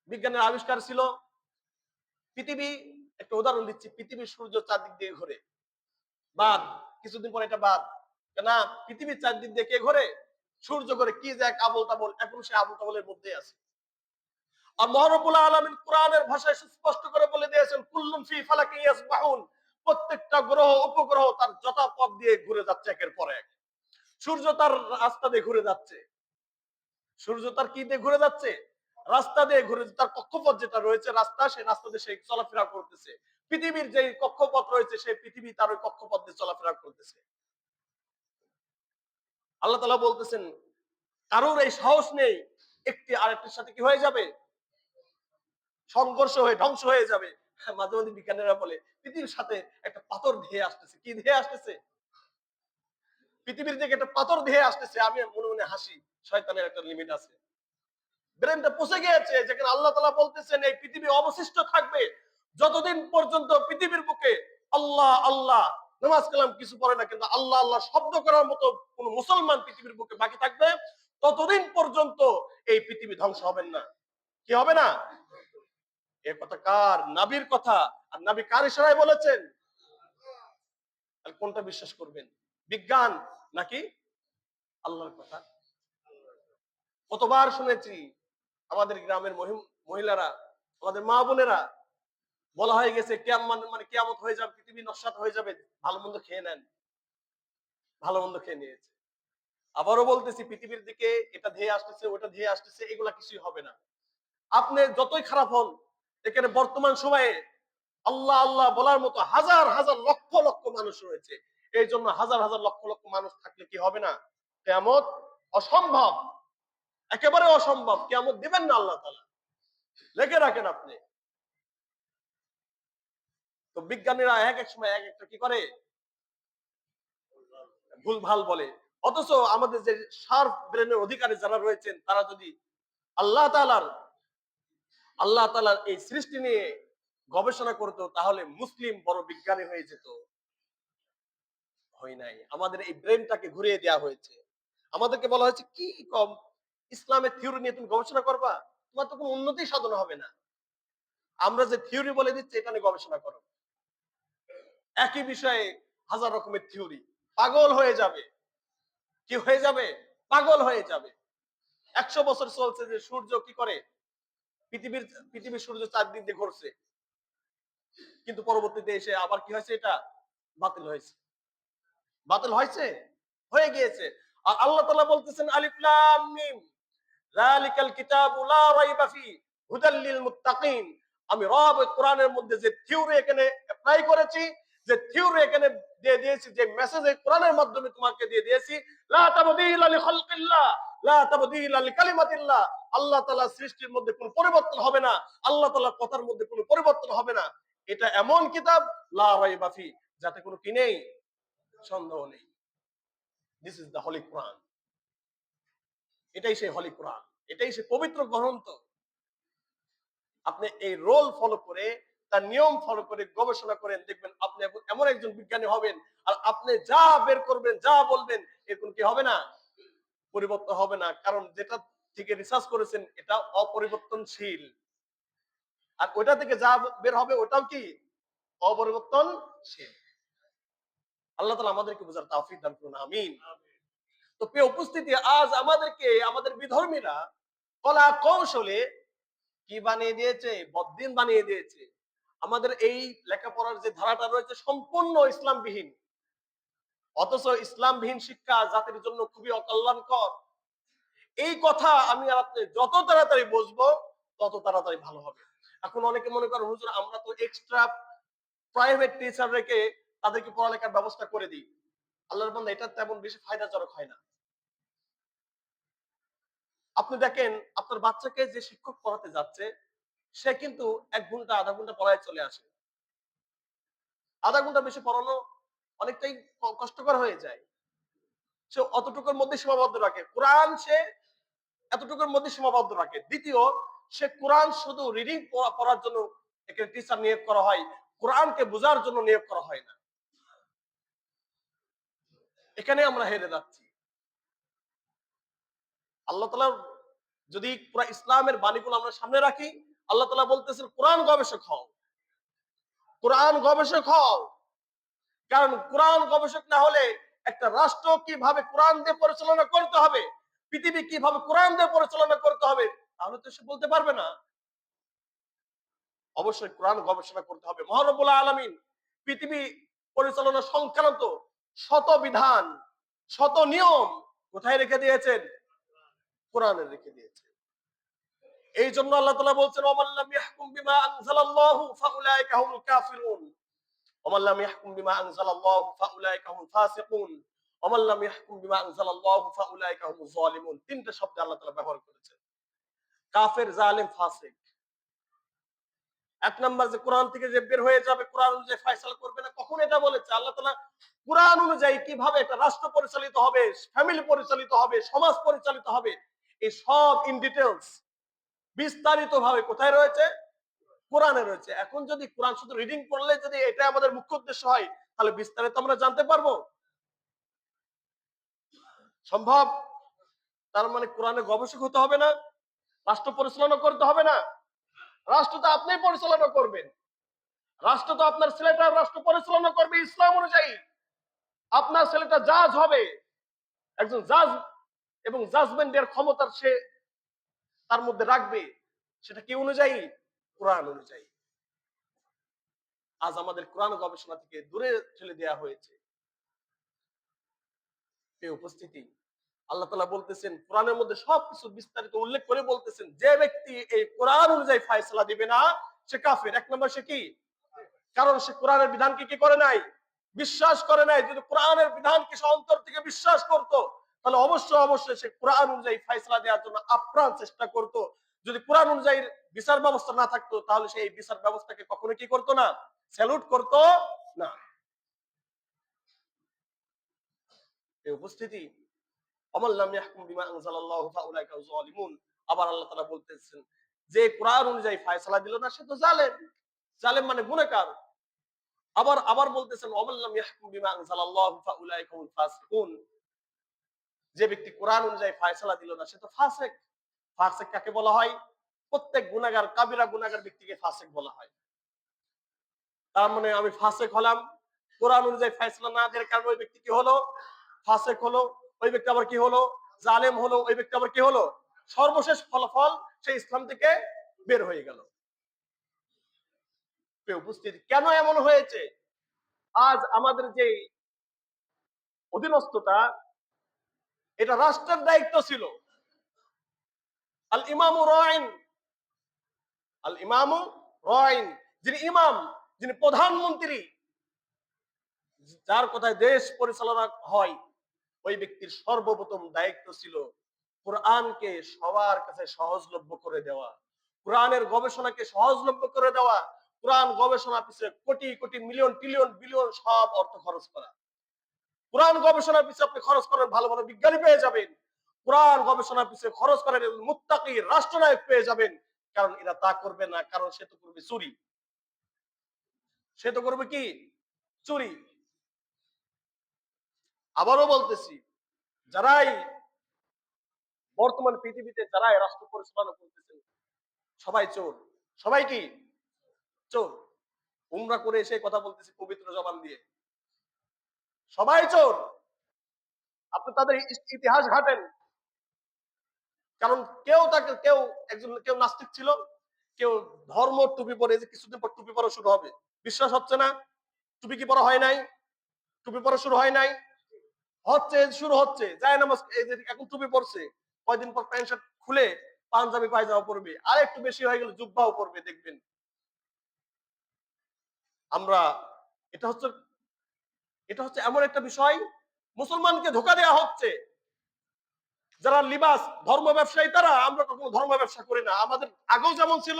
বিজ্ঞানের আবিষ্কার ছিল পৃথিবী, একটা উদাহরণ দিচ্ছি, পৃথিবীর সূর্য চারদিক দিয়ে ঘোরে, বাদ, কিছুদিন পর এটা বাদ, না পৃথিবীর চারদিক দিয়ে কে ঘোরে? সূর্য ঘোরে। কি যে এক আবল তাবল, এখন সে আবল তাবলের মধ্যে আছে। আর মহারবুল আলামিন কোরআনের ভাষায় সুস্পষ্ট করে বলে দিয়েছেন কুল্লুম ফি ফালাকিন ইয়াসবাহুন, প্রত্যেকটা গ্রহ উপগ্রহ তার যথাপথ দিয়ে ঘুরে যাচ্ছে একের পর এক। সূর্য তার রাস্তা দিয়ে ঘুরে যাচ্ছে, সূর্য তার কি দিয়ে ঘুরে যাচ্ছে? রাস্তা দিয়ে ঘুরে, তার কক্ষপথ যেটা রয়েছে রাস্তা, সেই রাস্তা দিয়ে সে চলাফেরা করতেছে। পৃথিবীর যে কক্ষপথ রয়েছে সেই পৃথিবী তার ওই কক্ষপথ দিয়ে চলাফেরা করতেছে। আল্লাহ তাআলা বলতেছেন কারোর এই সাহস নেই একটি আরেকটির সাথে কি হয়ে যাবে, সংঘর্ষ হয়ে ধ্বংস হয়ে যাবে। মাঝে মাঝে বিজ্ঞানীরা বলে পৃথিবীর সাথে একটা পাথর ধেয়ে আসতেছে। কি ধেয়ে আসতেছে? পৃথিবীর দিকে একটা পাথর ধেয়ে আসতেছে। আমি মনে মনে হাসি, শয়তানের একটা লিমিট আছে। ব্রেনটা পচে গিয়েছে, যেখানে আল্লাহ তাআলা বলতেছেন এই পৃথিবী অবশিষ্ট থাকবে যতদিন পর্যন্ত পৃথিবীর বুকে আল্লাহ আল্লাহ, নামাজ কালাম কিছু পড়ে না, কিন্তু আল্লাহ আল্লাহ শব্দ করার মতো কোন মুসলমান পৃথিবীর বুকে বাকি থাকবে, ততদিন পর্যন্ত এই পৃথিবী ধ্বংস হবেন না। কি হবে না? এ কথা কার? নবীর কথা। আর নবী কার ইশারায় বলেছেন? আর কোনটা বিশ্বাস করবেন, বিজ্ঞান নাকি আল্লাহর কথা? কতবার শুনেছি আমাদের গ্রামের মহিলারা, আমাদের মা বোনেরা, বলা হয়ে গেছে কিয়ামত মানে কিয়ামত হয়ে যাবে, পৃথিবী নস্যাৎ হয়ে যাবে, ভালো মন্দ খেয়ে নেন। ভালো মন্দ খেয়ে নিয়েছে। আবারও বলতেছি পৃথিবীর দিকে এটা ধেয়ে আসতেছে, ওটা ধেয়ে আসতেছে, এগুলা কিছুই হবে না। আপনি যতই খারাপ হন, এখানে বর্তমান সময়ে আল্লাহ আল্লাহ বলার মতো হাজার হাজার লক্ষ লক্ষ মানুষ রয়েছে। এই জন্য হাজার হাজার লক্ষ লক্ষ মানুষ থাকলে কি হবে না? কিয়ামত অসম্ভব, একেবারে অসম্ভব। কিয়ামত দিবেন না আল্লাহ তাআলা, লেখে রাখেন আপনি। তো বিজ্ঞানীরা এক এক সময় এক একটা কি করে, ভুল ভাল বলে। অথচ আমাদের যে শার্প ব্রেনের অধিকারী যারা রয়েছেন, তারা যদি আল্লাহ তাআলার আল্লাহ তাআলার এই সৃষ্টি নিয়ে গবেষণা করতো, তাহলে মুসলিম বড় বিজ্ঞানী হয়ে যেত। হয় নাই। আমাদের এই ব্রেনটাকে ঘুরিয়ে দেওয়া হয়েছে। আমাদেরকে বলা হয়েছে কি কম, ইসলামের থিওরি নিয়ে তুমি গবেষণা করবা, তোমার তো কোনো উন্নতি সাধন হবে না। আমরা যে থিওরি বলে দিচ্ছি এটা নিয়ে গবেষণা করো। একই বিষয়ে হাজার রকমের থিওরি, পাগল হয়ে যাবে। কি হয়ে যাবে? পাগল হয়ে যাবে। 100 বছর চলছে যে সূর্য কি করে, পৃথিবীর সূর্য 4 দিক দিয়ে ঘুরছে, কিন্তু পরবর্তীতে এসে আবার কি হয়েছে, এটা বাতিল হয়েছে। বাতিল হয়েছে, হয়ে গিয়েছে। আর আল্লাহ তাআলা বলতেছেন আলিফ লাম মিম যালিকাল কিতাবু লা রাইবা ফি হুদাল লিল মুত্তাকিন। আমি রব কোরআনের মধ্যে যে থিওরি এখানে অ্যাপ্লাই করেছি, যে থিওরি এখানে দিয়ে দিয়েছি, যে মেসেজ এই কোরআনের মাধ্যমে তোমাকে দিয়ে দিয়েছি, লা তাবদীলা লিখালকিল্লাহ লা তাবদীলা লিকালিমাতিল্লাহ। আল্লাহ তাআলা সৃষ্টির মধ্যে কোনো পরিবর্তন হবে না, আল্লাহ তাআলার কথার মধ্যে কোনো পরিবর্তন হবে না। এটা এমন কিতাব লা রাইবা ফি, যাতে কোনো কি নেই, সন্দেহ নেই। দিস ইজ দ্য হলি কোরআন। এটাই সেই হলি কোরআন, এটাই সেই পবিত্র গ্রন্থ। আপনি এই রোল ফলো করে, তার নিয়ম ফলো করে গবেষণা করেন, দেখবেন আপনি এমন একজন বিজ্ঞানী হবেন, আর আপনি যা বের করবেন, যা বলবেন, এরকম কি হবে না, পরিবর্তন হবে না। কারণ যেটা থেকে রিসার্চ করেছেন এটা অপরিবর্তনশীল, আর ওইটা থেকে যা বের হবে ওটাও কি অপরিবর্তনশীল। আল্লাহ তাআলা আমাদেরকে বোঝার তৌফিক দান করুন, আমিন। তো প্রিয় উপস্থিতি, আজ আমাদেরকে আমাদের বিধর্মীরা কলা কৌশলে কি বানিয়ে দিয়েছে, বদ্দিন বানিয়ে দিয়েছে। আমাদের এই লেখাপড়ার যে ধারাটা রয়েছে সম্পূর্ণ ইসলামবিহীন, অথচ ইসলামবিহীন শিক্ষা জাতির জন্য খুবই অকল্যাণকর। এই কথা আমি আর আপনি যত তাড়াতাড়ি বুঝবো তত তাড়াতাড়ি ভালো হবে। এখন অনেকে মনে করেন হুজুর আমরা তো এক্সট্রা প্রাইভেট টিচার রেখে তাদেরকে পড়ালেখার ব্যবস্থা করে দিই। আল্লাহর বান্দা, এটা তেমন বেশি ফায়দাজনক হয় না। আপনি দেখেন আপনার বাচ্চাকে যে শিক্ষক পড়াতে যাচ্ছে, সে কিন্তু 1 ঘন্টা আধা ঘন্টা পড়ায় চলে আসে। আধা ঘন্টা বেশি পড়ানো অনেকটাই কষ্টকর হয়ে যায়। সে অতটুকুর মধ্যে সীমাবদ্ধ রাখে। কোরআন সে এতটুকুর মধ্যে সীমাবদ্ধ রাখে। দ্বিতীয়, সে কোরআন শুধু রিডিং পড়ার জন্য এখানে টিচার নিয়োগ করা হয়, কোরআনকে বোঝার জন্য নিয়োগ করা হয় না। এখানে আমরা হেরে যাচ্ছি। আল্লাহ তাআলা যদি পুরো ইসলামের বাণীগুলো আমরা সামনে রাখি, আল্লাহ তাআলা বলতেছেন কোরআন গবেষক হও, কোরআন গবেষক হও। কারণ কোরআন গবেষক না হলে একটা রাষ্ট্র কিভাবে কোরআন দিয়ে পরিচালনা করতে হবে, পৃথিবী কিভাবে কোরআন দিয়ে পরিচালনা করতে হবে, তাহলে তো সে বলতে পারবে না। অবশ্যই কোরআন গবেষণা করতে হবে। মহান রব্বুল আলামিন পৃথিবী পরিচালনা সংক্রান্ত শত বিধান, শত নিয়ম কোথায় রেখে দিয়েছেন? কোরআনে রেখে দিয়েছেন। এই জন্য আল্লাহ তাআলা বলছেন ওয়ামান লাম ইয়াহকুম বিমা আনজালাল্লাহু ফাউলাইকা হুমুল কাফিরুন ওয়ামান লাম ইয়াহকুম বিমা আনজালাল্লাহু ফাউলাইকা হুমুল ফাসিকুন ওয়ামান লাম ইয়াহকুম বিমা আনজালাল্লাহু ফাউলাইকা হুমুজ জালিমুন। তিনটা শব্দ আল্লাহ তাআলা ব্যবহার করেছেন। কাফের, জালেম, ফাসিক। 1 নাম্বার যে কোরআন থেকে যে বের হয়ে যাবে, কোরআন অনুযায়ী ফয়সালা করবে না, কখন এটা বলেছে? আল্লাহ তাআলা কোরআন অনুযায়ী কিভাবে একটা রাষ্ট্র পরিচালিত হবে, ফ্যামিলি পরিচালিত হবে, সমাজ পরিচালিত হবে, এই সব ইন ডিটেইলস বিস্তারিত ভাবে কোথায় রয়েছে? কোরআনে রয়েছে। এখন যদি কোরআন শুধু রিডিং পড়লে যদি এটা আমাদের মুখ্য উদ্দেশ্য হয়, তাহলে বিস্তারিত আমরা জানতে পারবো? সম্ভব? তার মানে কোরআনে গবেষক হতে হবে না? রাষ্ট্র পরিচালনা করতে হবে না? রাষ্ট্র তো আপনিই পরিচালনা করবেন। রাষ্ট্র তো আপনার ছেলেটা রাষ্ট্র পরিচালনা করবে ইসলাম অনুযায়ী। আপনার ছেলেটা জাজ হবে, একজন জাজ, এবং জাজমেন্টের ক্ষমতা সে তার মধ্যে রাখবে, সেটা কি অনুযায়ী? কোরআন অনুযায়ী। আজ আমাদের কোরআন গবেষণা থেকে দূরে ঠেলে দেওয়া হয়েছে। এই উপস্থিতি, আল্লাহ তাআলা বলতেছেন কোরআনের মধ্যে সবকিছু বিস্তারিত উল্লেখ করে বলতেছেন, যে ব্যক্তি এই কোরআন অনুযায়ী ফয়সালা দিবে না সে কাফের। 1 নম্বর সে কি? কারণ সে কোরআনের বিধানকে কি করে নাই? বিশ্বাস করে নাই। যদি কোরআনের বিধানকে সে অন্তর থেকে বিশ্বাস করত, তাহলে অবশ্যই সে কোরআন অনুযায়ী ফয়সালা দেওয়ার জন্য আপ্রাণ চেষ্টা করত। যদি কোরআন অনুযায়ী বিচার ব্যবস্থা না থাকতো, তাহলে সে এই বিচার ব্যবস্থাকে কখনো কি করতো না? স্যালুট করতো না। এই উপস্থিতি, ওয়ামান লাম ইয়াহকুম বিমা আনজালাল্লাহু ফাউলাইকা হুমুজ জালিমুন। আবার আল্লাহ তাআলা বলতেছেন যে কোরআন অনুযায়ী ফয়সালা দিল না সে তো জালেম। জালেম মানে গুনাহগার। আবার আবার বলতেছেন ওয়ামান লাম ইয়াহকুম বিমা আনজালাল্লাহু ফাউলাইকা হুমুল ফাসিকুন। যে ব্যক্তি কোরআন অনুযায়ী ফয়সালা দিল না সে তো ফাসিক। ফাসিক কাকে বলা হয়? প্রত্যেক গুনাহগার, কাবিরা গুনাহগার ব্যক্তিকে ফাসিক বলা হয়। তার মানে আমি ফাসিক হলাম, কোরআন অনুযায়ী ফয়সালা না দেওয়ার কারণে ওই ব্যক্তি কি হলো? ফাসেক হলো। ওই ব্যক্তি আবার কি হলো? জালেম হলো। ওই ব্যক্তি আবার কি হলো? সর্বশেষ ফলাফল সে ইসলাম থেকে বের হয়ে গেল। উপস্থিতি কেন এমন হয়েছে? আজ আমাদের যে অধীনস্থতা, এটা রাষ্ট্রের দায়িত্ব ছিল। আল ইমামু রাইন, আল ইমামু রাইন, যিনি ইমাম, যিনি প্রধানমন্ত্রী, যার কথায় দেশ পরিচালনা হয়, ওই ব্যক্তির সর্বপ্রথম দায়িত্ব ছিল কোরআনকে সবার কাছে সহজলভ্য করে দেওয়া, কোরআনের গবেষণাকে সহজলভ্য করে দেওয়া, কোরআন গবেষণা পিছনে crore crore million trillion billion সব অর্থ খরচ করা। কোরআন গবেষণার পিছনে আপনি খরচ করেন, ভালো ভালো বিজ্ঞানী পেয়ে যাবেন। কোরআন গবেষণার পিছনে খরচ করেন, মুত্তাকি রাষ্ট্রনায়ক পেয়ে যাবেন। কারণ এরা তা করবে না, কারণ সে তো করবে চুরি। সে তো করবে কি? চুরি। আবারও বলতেছি, যারাই বর্তমান পৃথিবীতে যারাই রাষ্ট্র পরিচালনা করতেছেন, সবাই চোর। সবাই কি? চোর। উমরা করে এসে কথা বলতেছি পবিত্র জবান দিয়ে, সবাই চোর। আপনি তাদের ইতিহাস ঘাটেন, কারণ কেউ নাস্তিক ছিল, কেউ ধর্ম টুপি পরে, যে কিছুদিন পর টুপি পরা শুরু হবে, বিশ্বাস হচ্ছে না? টুপি কি পরা হয় নাই? টুপি পরা শুরু হয় নাই? হচ্ছে, শুরু হচ্ছে। যায় নামাজ, এই যে এখন টুপি পরছে, কয়দিন পর প্যান্ট শার্ট খুলে পাঞ্জাবি পায়জামা পরবে, আর একটু বেশি হয়ে গেলে জুব্বাও পরবে, দেখবেন। আমরা এটা হচ্ছে এটা হচ্ছে এমন একটা বিষয়, মুসলমানকে ধোঁকা দেওয়া হচ্ছে। যারা লিবাস ধর্ম ব্যবসায়ী, তারা, আমরা কখনো ধর্ম ব্যবসা করি না। আমাদের আগেও যেমন ছিল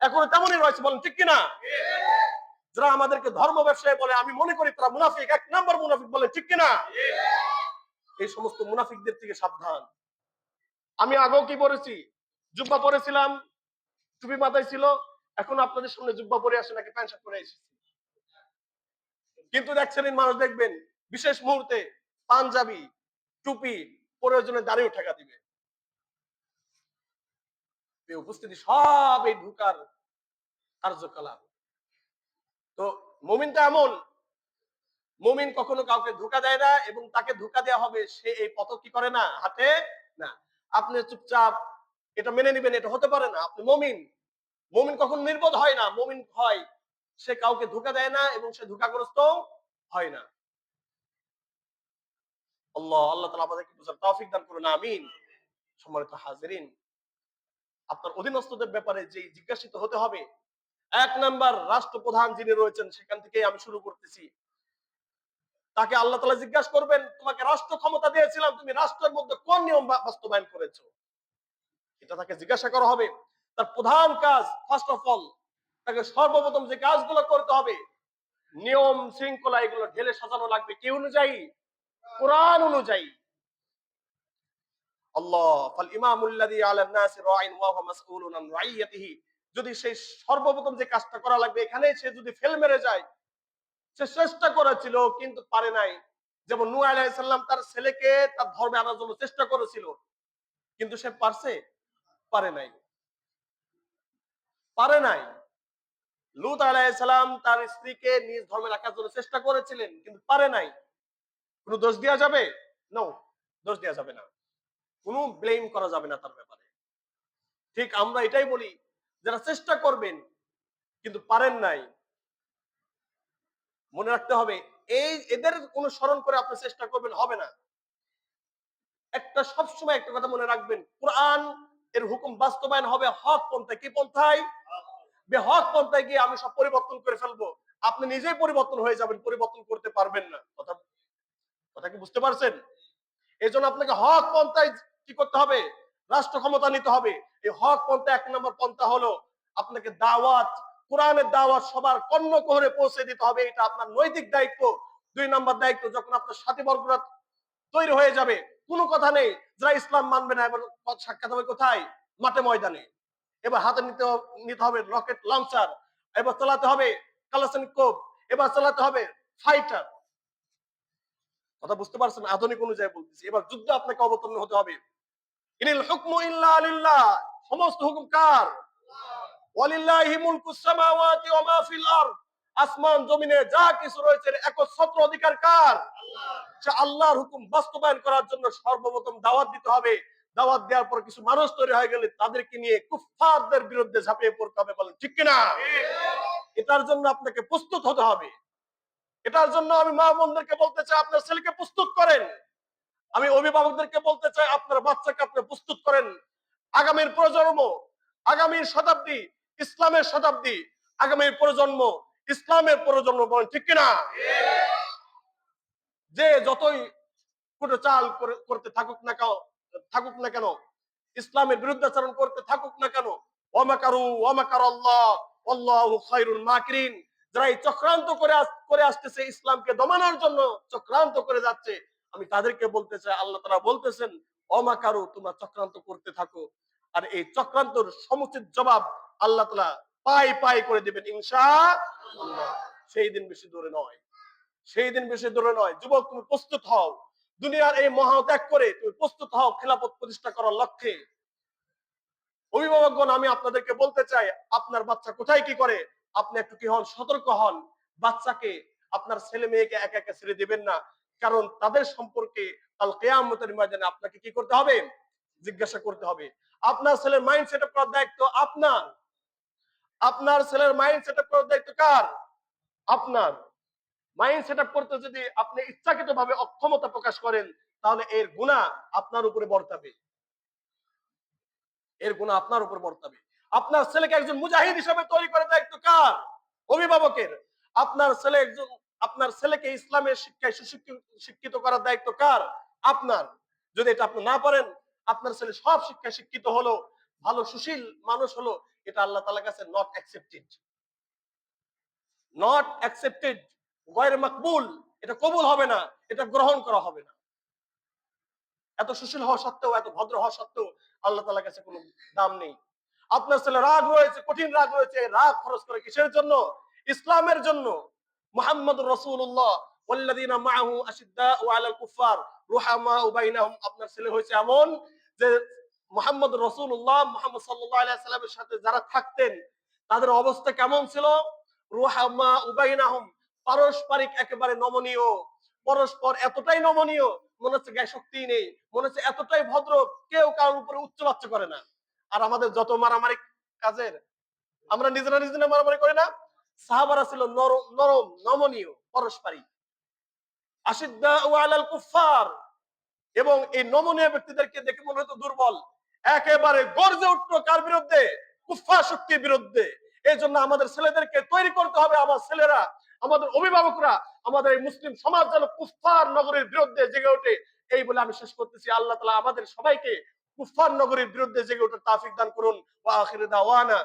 এখন তেমনই রয়েছে, বলেন ঠিক কিনা? যারা আমাদেরকে ধর্ম ব্যবসায়ী বলে, আমি মনে করি তারা মুনাফিক, এক নাম্বার মুনাফিক, বলে ঠিক কিনা? এই সমস্ত মুনাফিকদের থেকে সাবধান। আমি আগেও কি পরেছি? জুব্বা পরেছিলাম, টুপি মাথায় ছিল। এখন আপনাদের সামনে জুব্বা পরে আসে নাকি প্যান্ট শার্ট পরে এসেছি। কিন্তু দেখছেন মানুষ, দেখবেন বিশেষ মুহূর্তে পাঞ্জাবি টুপি, প্রয়োজনে দাঁড়িয়ে ঠেকা দিবে। উপস্থিতি সব এই ঢুকার কার্যকলাপ। তো মুমিনটা এমন, মুমিন কখনো কাউকে ধোঁকা দেয় না, এবং তাকে ধোঁকা দেওয়া হবে সে এই পথ কি করে না, হাঁটে না। আপনি চুপচাপ এটা মেনে নিবেন, এটা হতে পারে না। আপনি মুমিন। মুমিন কখনো নির্বোধ হয় না। মুমিন হয় সে কাউকে ধোঁকা দেয় না, এবং সে ধোঁকাগ্রস্ত হয় না। আল্লাহ তাআলা আমাদেরকে বুঝার তৌফিক দান করুন, আমিন। সম্মানিত হাজিরিন, আপনার অধীনস্থদের ব্যাপারে যে জিজ্ঞাসিত হতে হবে, এক নাম্বার রাষ্ট্রপ্রধান যিনি রয়েছেন, সেখান থেকে আমি শুরু করতেছি। তাকে আল্লাহ তাআলা জিজ্ঞাসা করবেন, তোমাকে রাষ্ট্র ক্ষমতা দিয়েছিলাম, তুমি রাষ্ট্রের মধ্যে কোন নিয়ম বাস্তবায়ন করেছো? এটা তাকে জিজ্ঞাসা করা হবে। তার প্রধান কাজ, ফার্স্ট অফ অল, তাকে সর্বপ্রথম যে কাজগুলো করতে হবে, নিয়ম শৃঙ্খলা এগুলো ঢেলে সাজানো লাগবে কি অনুযায়ী? কোরআন অনুযায়ী। আল্লাহ ফাল ইমামুল্লাযী আলান নাসি রাইন ওয়া হুয়া মাসউলুন আন রাইয়াতিহি, যদি সেই সর্বপ্রথম যে কাজটা করা লাগবে এখানে সে যদি ফেল মেরে যায়, সে চেষ্টা করেছিল কিন্তু পারে নাই। যেমন নূহ আলাইহিস সালাম তার ছেলেকে তার ধর্মে আনার জন্য চেষ্টা করেছিল, কিন্তু সে পারছে? পারে নাই। পারে নাই। লূত আলাইহিস সালাম তার স্ত্রীকে নিজ ধর্মে রাখার জন্য চেষ্টা করেছিলেন, কিন্তু পারে নাই। কোনো দোষ দেওয়া যাবে? নো, দোষ দেওয়া যাবে না। কোনো ব্লেম করা যাবে না তার ব্যাপারে। ঠিক আমরা এটাই বলি, যারা চেষ্টা করবেন কিন্তু পারেন নাই, মনে রাখতে হবে এদের অনুসরণ করে আপনি চেষ্টা করবেন, হবে না। একটা সবসময় একটা কথা মনে রাখবেন, কোরআন এর হুকুম বাস্তবায়ন হবে হক পন্থায়। কি পন্থায়? হক পন্থায় গিয়ে আমি সব পরিবর্তন করে ফেলবো, আপনি নিজেই পরিবর্তন হয়ে যাবেন, পরিবর্তন করতে পারবেন না। কথা কথা কি বুঝতে পারছেন? এই জন্য আপনাকে হক পন্থায় কি করতে হবে? রাষ্ট্র ক্ষমতা নিতে হবে। এই হক পন্থা এক নম্বর পন্থা হলো আপনাকে দাওয়াত, কোরআনের দাওয়াত সবার কর্ণকুহরে পৌঁছে দিতে হবে। এটা আপনার নৈতিক দায়িত্ব। দুই নম্বর দায়িত্ব, যখন আপনার সাথীবর্গরা তৈরি হয়ে যাবে, কোনো কথা নেই, যারা ইসলাম মানবে না, এবার সাক্ষাৎ হবে কোথায়? মাঠে ময়দানে। এবার হাতে নিতে হবে রকেট লঞ্চার, এবার চালাতে হবে কালাশনিকোভ, এবার চালাতে হবে ফাইটার। কথা বুঝতে পারছেন? আধুনিক অনুযায়ী বলতেছি। এবার যুদ্ধে আপনাকে অবতীর্ণ হতে হবে। ইনিল হুকমু ইল্লা লিল্লাহ, সমস্ত হুকুম কার? ওয়ালিল্লাহি মুলকুস সামাওয়াতি ওয়া মা ফিল আরদ, আসমান জমিনে যা কিছু রয়েছে একচ্ছত্র অধিকার কার? সে আল্লাহর হুকুম বাস্তবায়ন করার জন্য সর্বপ্রথম দাওয়াত দিতে হবে। দাওয়াত দেওয়ার পর কিছু মানুষ তৈরি হয়ে গেলে তাদেরকে নিয়ে কুফফারদের বিরুদ্ধে ঝাঁপিয়ে পড়তে হবে। বলেন ঠিক কিনা? এটার জন্য আপনাকে প্রস্তুত হতে হবে। এটার জন্য আমি মা বোনদেরকে বলতে চাই, আপনার ছেলেকে প্রস্তুত করেন। আমি অভিভাবকদেরকে বলতে চাই, আপনার বাচ্চাকে আপনি প্রস্তুত করেন। আগামীর প্রজন্ম, আগামীর শতাব্দী ইসলামের শতাব্দী, আগামীর প্রজন্ম ইসলামের প্রজন্ম। বলেন ঠিক কিনা? যে যতই কুটো চাল করতে থাকুক না কেন, ইসলামের বিরুদ্ধাচরণ করতে থাকুক না কেন, ওয়ামাকারু ওয়ামাকার আল্লাহ আল্লাহু খায়রুল মাকিরিন, যারা এই চক্রান্ত করে আসতেছে, ইসলামকে দমানোর জন্য চক্রান্ত করে যাচ্ছে, আমি তাদেরকে বলতে চাই, আল্লাহ তাআলা বলতেছেন ওয়ামাকারু, তোমরা চক্রান্ত করতে থাকো, আর এই চক্রান্তর সমুচিত জবাব আল্লাহ তাআলা পাই পাই করে দিবেন ইনশাআল্লাহ। সেই দিন বেশি দূরে নয়, সেই দিন বেশি দূরে নয়। যুবক, তুমি প্রস্তুত হও, দুনিয়ার এই মহাত্যাগ করে তুমি প্রস্তুত হও খেলাফত প্রতিষ্ঠা করার লক্ষ্যে। অভিভাবকগণ, আমি আপনাদেরকে বলতে চাই, আপনার বাচ্চা কোথায় কি করে আপনি একটু কি হন, সতর্ক হন। বাচ্চাকে, আপনার ছেলে মেয়েকে একা একা ছেড়ে দিবেন না, কারণ তাদের সম্পর্কে কাল কিয়ামতের ময়দানে আপনাকে কি করতে হবে? জিজ্ঞাসা করতে হবে। আপনার ছেলের মাইন্ড সেট আপ করার দায়িত্ব আপনার। আপনার ছেলের মাইন্ড সেট আপ করার দায়িত্ব কার? আপনার। মাইন্ড সেট আপ করতে যদি আপনি ইচ্ছাকৃত ভাবে অক্ষমতা প্রকাশ করেন, তাহলে এর গুনাহ আপনার উপরে বর্তাবে, এর গুনাহ আপনার উপর বর্তাবে। আপনার ছেলেকে একজন মুজাহিদ হিসেবে তৈরি করার দায়িত্ব কার? অভিভাবকের। আপনার ছেলেকে ইসলামের শিক্ষায় শিক্ষিত করার দায়িত্ব কার? আপনার। যদি এটা আপনি না পারেন, আপনার ছেলে সব শিক্ষায় শিক্ষিত হলো, ভালো সুশীল মানুষ হলো, এটা আল্লাহ তাআলার কাছে নট অ্যাকসেপ্টেড, নট অ্যাকসেপ্টেড, গয়র মাকবুল, এটা কবুল হবে না, এটা গ্রহণ করা হবে না। এত সুশীল হওয়া সত্ত্বেও, এত ভদ্র হওয়া সত্ত্বেও আল্লাহ তাআলার কাছে কোনো দাম নেই। আপনার ছেলে রাগ রয়েছে, কঠিন রাগ রয়েছে, রাগ খরচ করে কিসের জন্য? ইসলামের জন্য। মুহাম্মদুর রাসূলুল্লাহ ওয়াল্লাযিনা মাআহু আশিদ্দাউ আলাল কুফার রুহামাউ বাইনাহুম, আপনার ছেলে হয়েছে এমন যে মুহাম্মদুর রাসূলুল্লাহ মুহাম্মদ সাল্লাল্লাহু আলাইহি সাল্লামের সাথে যারা থাকতেন তাদের অবস্থা কেমন ছিল? রুহামাউ বাইনাহুম, পারস্পরিক একেবারে নমনীয়, পরস্পর এতটাই নমনীয়, মনে হচ্ছে গায়ে শক্তিই নেই, মনে হচ্ছে এতটাই ভদ্র, কেউ কারোর উপরে উচ্চবাচ্য করে না। আর আমাদের যত মারামারি কাজের, আমরা নিজেরা মারামারি করি না? সাহাবারা ছিল নরম নরম নমনীয়, পারস্পরিক। আশিদ্দাউ আলাল কুফার, এবং এই নমনীয় ব্যক্তিদেরকে দেখে মনে হতো দুর্বল, একেবারে গর্জে উঠতো কার বিরুদ্ধে? কুফফার শক্তির বিরুদ্ধে। এই জন্য আমাদের ছেলেদেরকে তৈরি করতে হবে, আমার ছেলেরা, আমাদের অভিভাবকরা, আমাদের এই মুসলিম সমাজ যেন কুফফার নগরীর বিরুদ্ধে জেগে ওঠে। এই বলে আমি শেষ করতেছি। আল্লাহ তাআলা আমাদের সবাইকে কুফফার নগরীর বিরুদ্ধে জেগে ওঠার তৌফিক দান করুন। ওয়া আখিরু দাওয়ানা